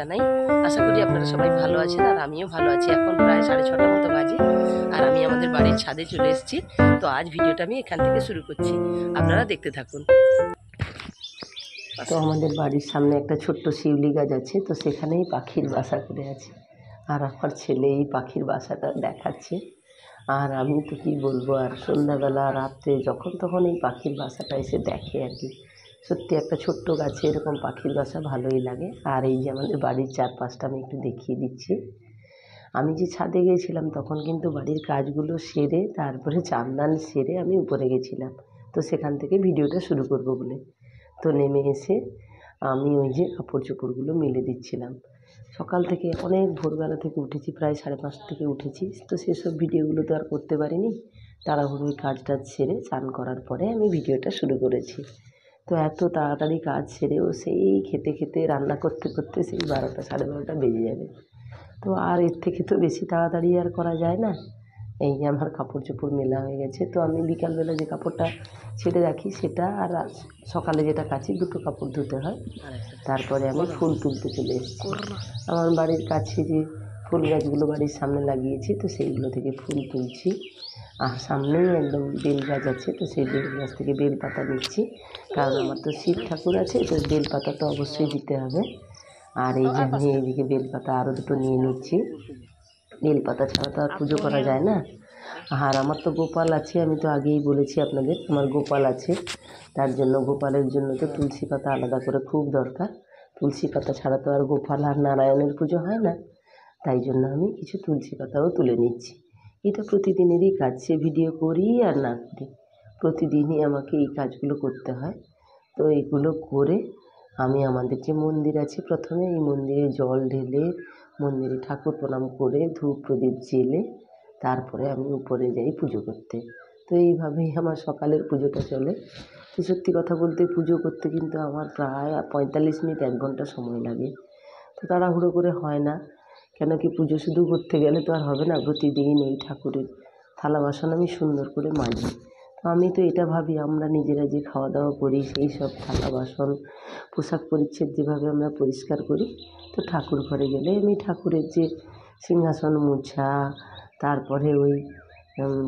জানাই। আশা করি আপনারা সবাই ভালো আছেন আর আমিও ভালো আছি। এখন প্রায় 6:30 মতো বাজে আর আমি আমাদের বাড়ির ছাদে চলে এসেছি। তো আজ ভিডিওটা আমি এখান থেকে শুরু করছি, আপনারা দেখতে থাকুন। তো আমাদের বাড়ির সামনে একটা ছোট্ট শিউলি গাছ আছে, তো সেখানেই পাখির বাসা করে আছে আর আমার ছেলে এই পাখির বাসাটা দেখাচ্ছে। আর আমি তো কী বলবো, আর সন্ধ্যাবেলা রাত্রে যখন তখন এই পাখির বাসাটা এসে দেখে আর কি। সত্যি একটা ছোট্ট গাছে এরকম পাখির বাসা ভালোই লাগে। আর এই যে আমাদের বাড়ির চারপাশটা আমি একটু দেখিয়ে দিচ্ছি। আমি যে ছাদে গিয়েছিলাম তখন কিন্তু বাড়ির কাজগুলো সেরে তারপরে চান সেরে আমি উপরে গেছিলাম, তো সেখান থেকে ভিডিওটা শুরু করব বলে। তো নেমে এসে আমি ওই যে কাপড় চোপড়গুলো মেলে দিচ্ছিলাম। সকাল থেকে অনেক ভোরবেলা থেকে উঠেছি, প্রায় 5:30 থেকে উঠেছি, তো সেসব ভিডিওগুলো তো আর করতে পারিনি। তাড়াহুড়োই কাজ টাজ সেরে চান করার পরে আমি ভিডিওটা শুরু করেছি। তো এত তাড়াতাড়ি কাজ সেরেও সেই খেতে খেতে রান্না করতে করতে সেই 12টা 12:30 বেজে যাবে। তো আর এর থেকে তো বেশি তাড়াতাড়ি আর করা যায় না। এই যে আমার কাপড় চোপড় মেলা হয়ে গেছে, তো আমি বিকালবেলা যে কাপড়টা ছেড়ে রাখি সেটা, আর সকালে যেটা কাচি, দুটো কাপড় ধুতে হয়। তারপরে আমি ফুল তুলতে চলে এসেছি। আমার বাড়ির কাছে যে ফুল গাছগুলো বাড়ির সামনে লাগিয়েছি, তো সেইগুলো থেকে ফুল তুলছি। আর সামনেই একদম বেল গাছ আছে, তো সেই বেল গাছ থেকে বেল পাতা নিচ্ছি, কারণ আমার তো শিব ঠাকুর আছে, তো বেল পাতা তো অবশ্যই দিতে হবে। আর এই যে আমি এইদিকে বেলপাতা আরও দুটো নিয়ে নিচ্ছি। বেলপাতা ছাড়া তো আর পুজো করা যায় না। আর আমার তো গোপাল আছে, আমি তো আগেই বলেছি আপনাদের আমার গোপাল আছে, তার জন্য গোপালের জন্য তো তুলসী পাতা আলাদা করে খুব দরকার। তুলসী পাতা ছাড়া তো আর গোপাল আর নারায়ণের পুজো হয় না, তাই জন্য আমি কিছু তুলসী পাতাও তুলে নিচ্ছি। এটা প্রতিদিনেরই কাজ, সে ভিডিও করি আর না করি, প্রতিদিনই আমাকে এই কাজগুলো করতে হয়। তো এইগুলো করে আমি আমাদের যে মন্দির আছে, প্রথমে এই মন্দিরে জল ঢেলে মন্দিরে ঠাকুর প্রণাম করে ধূপ প্রদীপ জেলে তারপরে আমি উপরে যাই পুজো করতে। তো এইভাবেই আমার সকালের পুজোটা চলে। তো সত্যি কথা বলতে পুজো করতে কিন্তু আমার প্রায় 45 মিনিট 1 ঘন্টা সময় লাগে। তো তাড়াহুড়ো করে হয় না, কেন কি পুজো শুধু করতে গেলে তো আর হবে না। প্রতিদিন ওই ঠাকুরের থালা বাসন আমি সুন্দর করে মাজি। তো আমি তো এটা ভাবি, আমরা নিজেরা যে খাওয়া দাওয়া করি সেই সব থালা বাসন পোশাক পরিচ্ছদ যেভাবে আমরা পরিষ্কার করি, তো ঠাকুর ঘরে গেলে আমি ঠাকুরের যে সিংহাসন মোছা, তারপরে ওই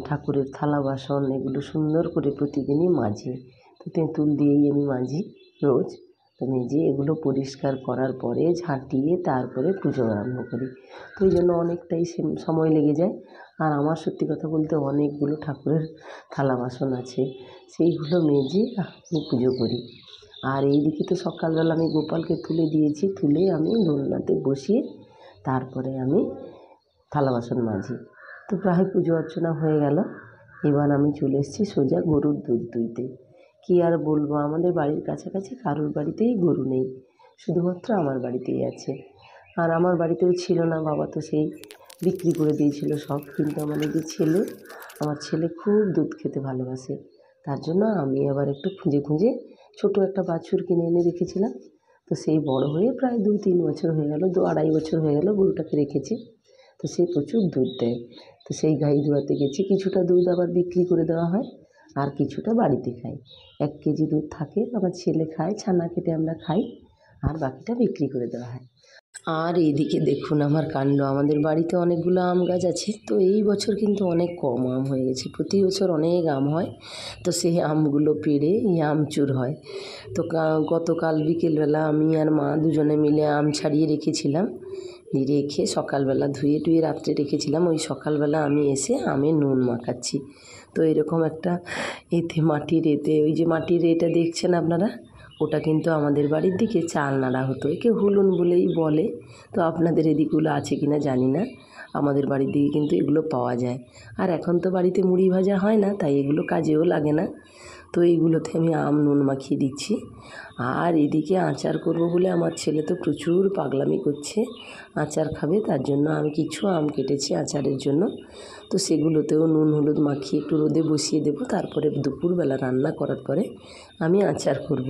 ঠাকুরের থালা বাসন এগুলো সুন্দর করে প্রতিদিনই মাজি। তো তেঁতুল দিয়েই আমি মাজি রোজ। তো মেজে এগুলো পরিষ্কার করার পরে ঝাঁটিয়ে তারপরে পুজো আরম্ভ করি। তো ওই জন্য অনেকটাই সময় লেগে যায়। আর আমার সত্যি কথা বলতে অনেকগুলো ঠাকুরের থালা বাসন আছে, সেইগুলো মেজে আমি পুজো করি। আর এইদিকে তো সকালবেলা আমি গোপালকে তুলে দিয়েছি, তুলে আমি দোলনাতে বসিয়ে তারপরে আমি থালা বাসন মাজি। তো প্রায় পুজো অর্চনা হয়ে গেল। এবার আমি চলে এসেছি সোজা গরুর দুধ দুইতে। কী আর বলবো, আমাদের বাড়ির কাছাকাছি কারোর বাড়িতেই গরু নেই, শুধুমাত্র আমার বাড়িতেই আছে। আর আমার বাড়িতেও ছিল না, বাবা তো সেই বিক্রি করে দিয়েছিল সব। কিন্তু আমাদের যে ছেলে, আমার ছেলে খুব দুধ খেতে ভালোবাসে, তার জন্য আমি আবার একটু খুঁজে খুঁজে ছোটো একটা বাছুর কিনে এনে রেখেছিলাম। তো সেই বড় হয়ে প্রায় 2-3 বছর হয়ে গেল, 2-2.5 বছর হয়ে গেল গরুটাকে রেখেছি। তো সে প্রচুর দুধ দেয়। তো সেই গাই দুয়াতে গেছি, কিছুটা দুধ আবার বিক্রি করে দেওয়া হয় আর কিছুটা বাড়িতে খাই। 1 কেজি দুধ থাকে, আমার ছেলে খায়, ছানা কেটে আমরা খাই, আর বাকিটা বিক্রি করে দেওয়া হয়। আর এইদিকে দেখুন আমার কাণ্ড, আমাদের বাড়িতে অনেকগুলো আম গাছ আছে, তো এই বছর কিন্তু অনেক কম আম হয়ে গেছে। প্রতি বছর অনেক আম হয়, তো সেই আমগুলো পেড়ে আমচুর হয়। তো গতকাল বিকেলবেলা আমি আর মা দুজনে মিলে আম ছাড়িয়ে রেখেছিলাম, রেখে সকালবেলা ধুয়ে টুয়ে রাত্রে রেখেছিলাম। ওই সকালবেলা আমি এসে আমে নুন মাখাচ্ছি। তো এরকম একটা এতে মাটির এতে, ওই যে মাটির এটা দেখছেন আপনারা, ওটা কিন্তু আমাদের বাড়ির দিকে চাল নাড়া হতো, একে হুলুন বলেই বলে। তো আপনাদের এদিকগুলো আছে কি না জানি না, আমাদের বাড়ির দিকে কিন্তু এগুলো পাওয়া যায়। আর এখন তো বাড়িতে মুড়ি ভাজা হয় না, তাই এগুলো কাজেও লাগে না। তো এইগুলোতে আমি আম নুন মাখিয়ে দিচ্ছি। আর এদিকে আচার করব বলে আমার ছেলে তো প্রচুর পাগলামি করছে, আচার খাবে, তার জন্য আমি কিছু আম কেটেছি আচারের জন্য। তো সেগুলোতেও নুন হলুদ মাখিয়ে একটু রোদে বসিয়ে দেবো, তারপরে দুপুরবেলা রান্না করার পরে আমি আচার করব।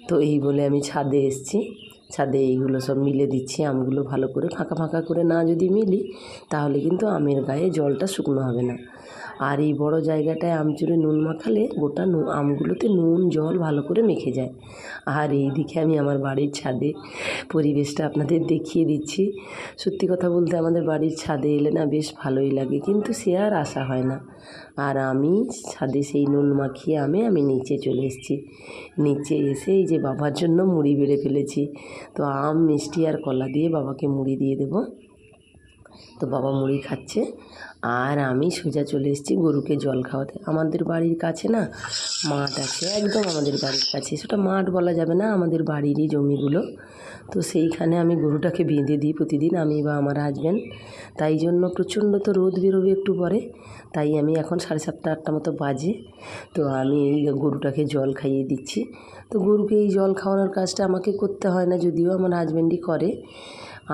তো এই বলে আমি ছাদে এসেছি, ছাদে এইগুলো সব মিলে দিচ্ছি। আমগুলো ভালো করে ফাঁকা ফাঁকা করে না যদি মিলি, তাহলে কিন্তু আমের গায়ে জলটা শুকনো হবে না। আর এই বড় জায়গাটায় আমচুরে নুন মাখালে গোটা আমগুলোতে নুন জল ভালো করে মেখে যায়। আর এইদিকে আমি আমার বাড়ির ছাদে পরিবেশটা আপনাদের দেখিয়ে দিচ্ছি। সত্যি কথা বলতে আমাদের বাড়ির ছাদে এলে না বেশ ভালোই লাগে, কিন্তু সে আর আসা হয় না। আর আমি ছাদে সেই নুন মাখিয়ে আমি নিচে চলে এসেছি। নিচে এসে এই যে বাবার জন্য মুড়ি বেড়ে ফেলেছি। তো আম মিষ্টি আর কলা দিয়ে বাবাকে মুড়ি দিয়ে দেবো। তো বাবা মুড়ি খাচ্ছে আর আমি সোজা চলে এসেছি গরুকে জল খাওয়াতে। আমাদের বাড়ির কাছে না মাঠ আছে, একদম আমাদের বাড়ির কাছে। সেটা মাঠ বলা যাবে না, আমাদের বাড়িরই জমিগুলো। তো সেইখানে আমি গরুটাকে বেঁধে দিই প্রতিদিন, আমি বা আমার হাজব্যান্ড। তাই জন্য প্রচণ্ড তো রোদ বেরোবে একটু পরে, তাই আমি এখন 7:30 8টা মতো বাজে। তো আমি এই গরুটাকে জল খাইয়ে দিচ্ছি। তো গরুকে এই জল খাওয়ানোর কাজটা আমাকে করতে হয় না, যদিও আমার হাজব্যান্ডই করে।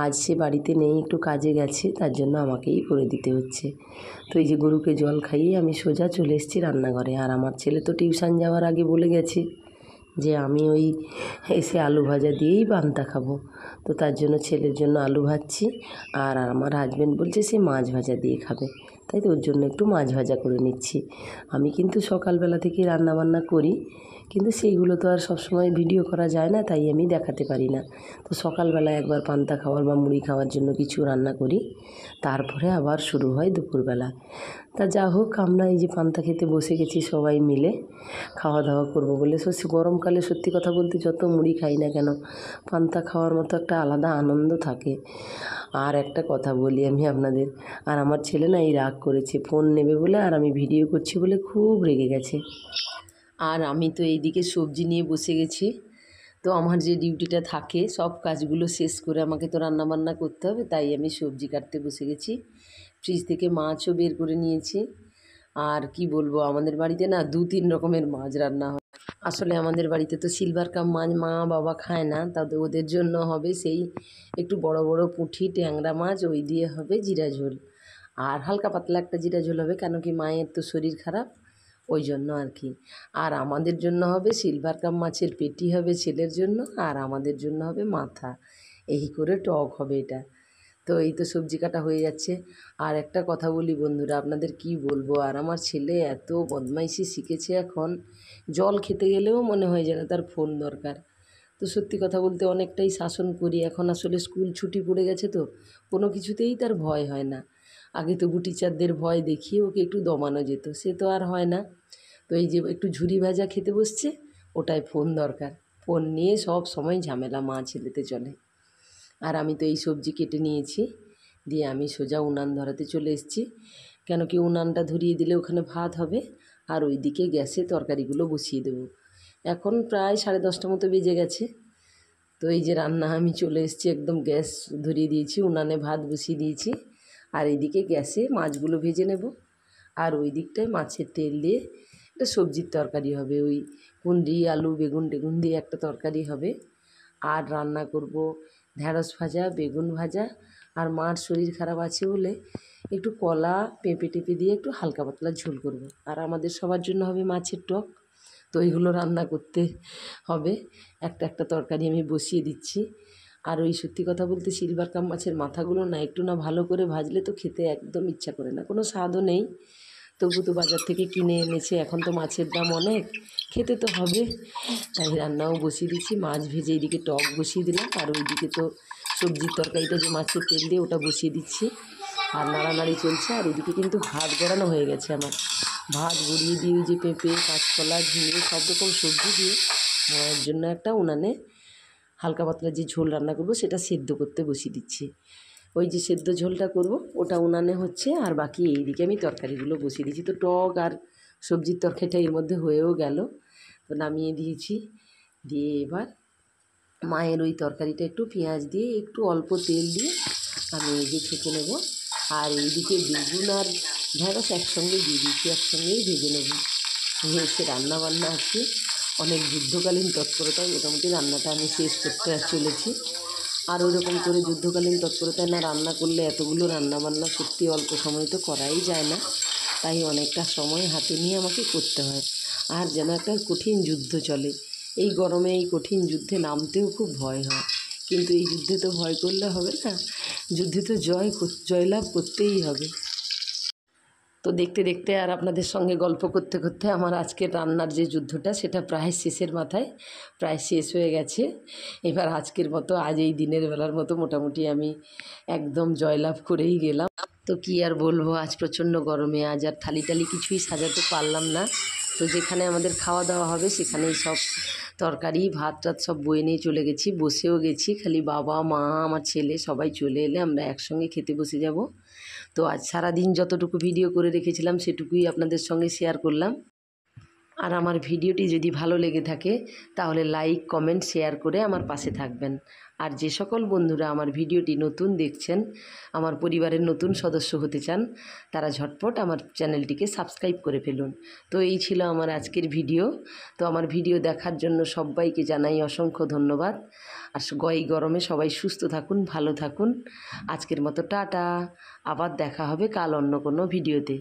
আজ সে বাড়িতে নেই, একটু কাজে গেছে, তার জন্য আমাকেই করে দিতে হচ্ছে। তো এই যে গরুকে জল খাইয়ে আমি সোজা চলে এসেছি রান্নাঘরে। আর আমার ছেলে তো টিউশন যাওয়ার আগে বলে গেছে যে আমি ওই এসে আলু ভাজা দিয়েই পান্তা খাবো। তো তার জন্য ছেলের জন্য আলু ভাজছি, আর আমার হাজব্যান্ড বলছে সে মাছ ভাজা দিয়ে খাবে, তাই তো ওর জন্য একটু মাছ ভাজা করে নিচ্ছি। আমি কিন্তু সকালবেলা থেকেই রান্নাবান্না করি, কিন্তু সেইগুলো তো আর সবসময় ভিডিও করা যায় না, তাই আমি দেখাতে পারি না। তো সকালবেলা একবার পান্তা খাওয়ার বা মুড়ি খাওয়ার জন্য কিছু রান্না করি, তারপরে আবার শুরু হয় দুপুরবেলা। তা যা হোক, আমরা এই যে পান্তা খেতে বসে গেছি সবাই মিলে, খাওয়া দাওয়া করবো বলে। গরমকালে সত্যি কথা বলতে যত মুড়ি খাই না কেন, পান্তা খাওয়ার মতো একটা আলাদা আনন্দ থাকে। আর একটা কথা বলি আমি আপনাদের, আর আমার ছেলে না এই রাগ করেছে ফোন নেবে বলে, আর আমি ভিডিও করছি বলে খুব রেগে গেছে। আর আমি তো এইদিকে সবজি নিয়ে বসে গেছি। তো আমার যে ডিউটিটা থাকে সব কাজগুলো শেষ করে আমাকে তো রান্নাবান্না করতে হবে, তাই আমি সবজি কাটতে বসে গেছি। ফ্রিজ থেকে মাছও বের করে নিয়েছি। আর কি বলবো, আমাদের বাড়িতে না 2-3 রকমের মাছ রান্না হয়। আসলে আমাদের বাড়িতে তো সিলভার কাপ মাছ মা বাবা খায় না, তাতে ওদের জন্য হবে সেই একটু বড় বড় পুঁটি ট্যাংরা মাছ, ওই দিয়ে হবে জিরা ঝোল। আর হালকা পাতলা একটা জিরা ঝোল হবে, কেন কি মায়ের তো শরীর খারাপ, ওই জন্য আর কি। আর আমাদের জন্য হবে সিলভার কাপ মাছের পেটি হবে ছেলের জন্য, আর আমাদের জন্য হবে মাথা। এই করে টক হবে এটা। তো এই তো সবজি কাটা হয়ে যাচ্ছে। আর একটা কথা বলি বন্ধুরা, আপনাদের কি বলবো, আর আমার ছেলে এত বদমাইশি শিখেছে এখন, জল খেতে গেলেও মনে হয় যেন তার ফোন দরকার। তো সত্যি কথা বলতে অনেকটাই শাসন করি এখন, আসলে স্কুল ছুটি পড়ে গেছে তো কোনো কিছুতেই তার ভয় হয় না। আগে তবু টিচারদের ভয় দেখিয়ে ওকে একটু দমানো যেত, সে তো আর হয় না। তো এই যে একটু ঝুরি ভাজা খেতে বসছে, ওটায় ফোন দরকার, ফোন নিয়ে সব সময় ঝামেলা মা ছেলেতে চলে। আর আমি তো এই সবজি কেটে নিয়েছি, দিয়ে আমি সোজা উনান ধরাতে চলে এসেছি, কেন কি উনানটা ধরিয়ে দিলে ওখানে ভাত হবে, আর ওইদিকে গ্যাসে তরকারিগুলো বসিয়ে দেবো। এখন প্রায় 10:30 মতো বেজে গেছে। তো এই যে রান্না আমি চলে এসেছি, একদম গ্যাস ধরিয়ে দিয়েছি, উনানে ভাত বসিয়ে দিয়েছি, আর এইদিকে গ্যাসে মাছগুলো ভেজে নেব। আর ওই দিকটায় মাছের তেল দিয়ে একটা সবজির তরকারি হবে, ওই কুঁদরি আলু বেগুন টেগুন দিয়ে একটা তরকারি হবে। আর রান্না করব ঢ্যাঁড়স ভাজা, বেগুন ভাজা, আর মার শরীর খারাপ আছে বলে একটু কলা পেঁপে টেপে দিয়ে একটু হালকা পাতলা ঝোল করব। আর আমাদের সবার জন্য হবে মাছের টক। তো এইগুলো রান্না করতে হবে, একটা একটা তরকারি আমি বসিয়ে দিচ্ছি। আর ওই সত্যি কথা বলতে সিলভার কাপ মাছের মাথাগুলো না একটু না ভালো করে ভাজলে তো খেতে একদম ইচ্ছা করে না, কোনো স্বাদও নেই। তবু তো বাজার থেকে কিনে এনেছে, এখন তো মাছের দাম অনেক, খেতে তো হবে, তাই রান্নাও বসিয়ে দিচ্ছি। মাছ ভেজে এইদিকে টক বসিয়ে দিলাম, আর ওইদিকে তো সবজির তরকারিটা যে মাছের তেল দিয়ে ওটা বসিয়ে দিচ্ছি, আর নাড়ানাড়ি চলছে। আর এদিকে কিন্তু ভাত গড়ানো হয়ে গেছে আমার, ভাত গড়িয়ে দিয়ে ওই যে পেঁপে কাঁচকলা ঝিঙে সব রকম সবজি দিয়ে মায়ের জন্য একটা উনানে হালকা পাতলা যে ঝোল রান্না করব সেটা সেদ্ধ করতে বসিয়ে দিচ্ছি। ওই যে সেদ্ধ ঝোলটা করব ওটা উনানে হচ্ছে, আর বাকি এইদিকে আমি তরকারিগুলো বসিয়ে দিচ্ছি। তো টক আর সবজির তরকারিটা এর মধ্যে হয়েও গেল, তো নামিয়ে দিয়েছি। দিয়ে এবার মায়ের ওই তরকারিটা একটু পেঁয়াজ দিয়ে একটু অল্প তেল দিয়ে আমি এই যে ছেঁকে নেব। আর এইদিকে বেগুন আর ঢ্যাঁড়স একসঙ্গে দিয়ে দিচ্ছি, একসঙ্গেই ভেজে নেব। এসে রান্নাবান্না আছে, অনেক যুদ্ধকালীন তৎপরতায় মোটামুটি রান্নাটা আমি শেষ করতে চলেছি। আর ওইরকম করে যুদ্ধকালীন তৎপরতায় না রান্না করলে এতগুলো রান্নাবান্না সত্যি অল্প সময় তো করাই যায় না, তাই অনেকটা সময় হাতে নিয়ে আমাকে করতে হয়। আর যেন একটা কঠিন যুদ্ধ চলে, এই গরমে এই কঠিন যুদ্ধে নামতেও খুব ভয় হয়, কিন্তু এই যুদ্ধে তো ভয় করলে হবে না, যুদ্ধে তো জয়লাভ করতেই হবে। তো দেখতে দেখতে আর আপনাদের সঙ্গে গল্প করতে করতে আমার আজকের রান্নার যে যুদ্ধটা সেটা প্রায় শেষের মাথায়, প্রায় শেষ হয়ে গেছে। এবার আজকের মতো, আজ এই দিনের বেলার মতো মোটামুটি আমি একদম জয়লাভ করেই গেলাম। তো কী আর বলবো, আজ প্রচণ্ড গরমে আজ আর থালি টালি কিছুই সাজাতে পারলাম না। তো যেখানে আমাদের খাওয়া দাওয়া হবে সেখানেই সব তরকারি ভাত টাত সব বয়ে নিয়ে চলে গেছি, বসেও গেছি। খালি বাবা মা আমার ছেলে সবাই চলে এলে আমরা একসঙ্গে খেতে বসে যাব। তো আজ সারাদিন যতটুকু ভিডিও করে রেখেছিলাম সেটুকুই আপনাদের সঙ্গে শেয়ার করলাম। আর আমার ভিডিওটি যদি ভালো লেগে থাকে তাহলে লাইক কমেন্ট শেয়ার করে আমার পাশে থাকবেন। আর যে সকল বন্ধুরা আমার ভিডিওটি নতুন দেখছেন, আমার পরিবারের নতুন সদস্য হতে চান, তারা ঝটপট আমার চ্যানেলটিকে সাবস্ক্রাইব করে ফেলুন। তো এই ছিল আমার আজকের ভিডিও। তো আমার ভিডিও দেখার জন্য সবাইকে জানাই অসংখ্য ধন্যবাদ। আর এই গরমে সবাই সুস্থ থাকুন, ভালো থাকুন। আজকের মতো টাটা, আবার দেখা হবে কাল অন্য কোনো ভিডিওতে।